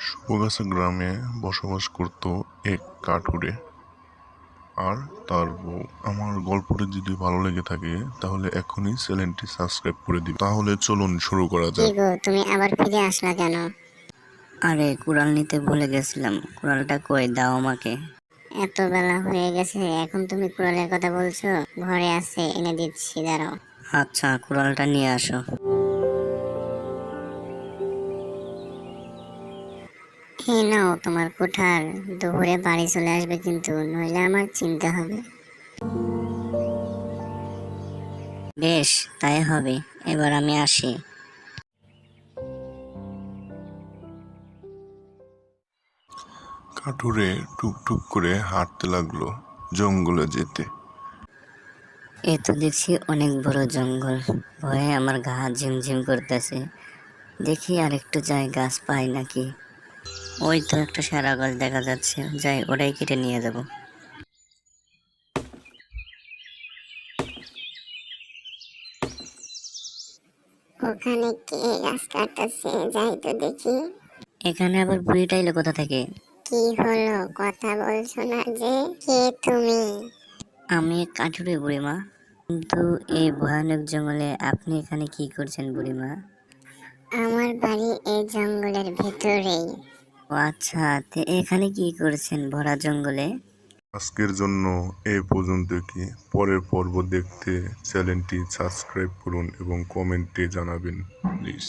শুভগাছা গ্রামে বসবাস করত এক কাঠুরে আর তার বউ। আমার গল্পটা যদি ভালো লেগে থাকে তাহলে এখনই চ্যানেলটি সাবস্ক্রাইব করে দিন। তাহলে চলুন শুরু করা কি যাক। গো, তুমি আবার ফিরে আসলা কেন? আরে কুড়াল নিতে ভুলে গেছিলাম, কুড়ালটা কই দাও আমাকে। এত বেলা হয়ে গেছে, এখন তুমি কুড়ালের কথা বলছো? ঘরে আছে, এনে দিচ্ছি, দাঁড়াও। আচ্ছা, কুড়ালটা নিয়ে আসো। এই নাও তোমার কুঠার। দুপুরে বাড়ি চলে আসবে কিন্তু, নইলে আমার চিন্তা হবে। বেশ, তাই হবে। এবার আমি আসি। কাঠুরে টুকটুক করে হাঁটতে লাগলো জঙ্গলে যেতে। এ তো দেখছি অনেক বড় জঙ্গল, ভয়ে আমার গা ঝিমঝিম করতেছে। দেখি আর একটু যাই, গাছ পাই নাকি। ওই তো একটা সারা গাছ দেখা যাচ্ছে, যাই ওটাই কেটে নিয়ে যাব। ওখানে কে গাছ কাটতেছে? যাই তো দেখি। এখানে আবার বুড়িটা এলো কোথা থেকে? কি হলো, কথা বলছো না যে? কে তুমি? আমি এক কাঠুরে বুড়িমা। কিন্তু এই ভয়ানক জঙ্গলে আপনি এখানে কি করছেন বুড়িমা? আমার বাড়ি এই জঙ্গলের ভেতরেই। ও আচ্ছা, তে এখানে কি করছেন ভরা জঙ্গলে? আজকের জন্য এই পর্যন্ত। কি পরের পর্ব দেখতে চ্যানেলটি সাবস্ক্রাইব করুন এবং কমেন্টে জানাবেন প্লিজ।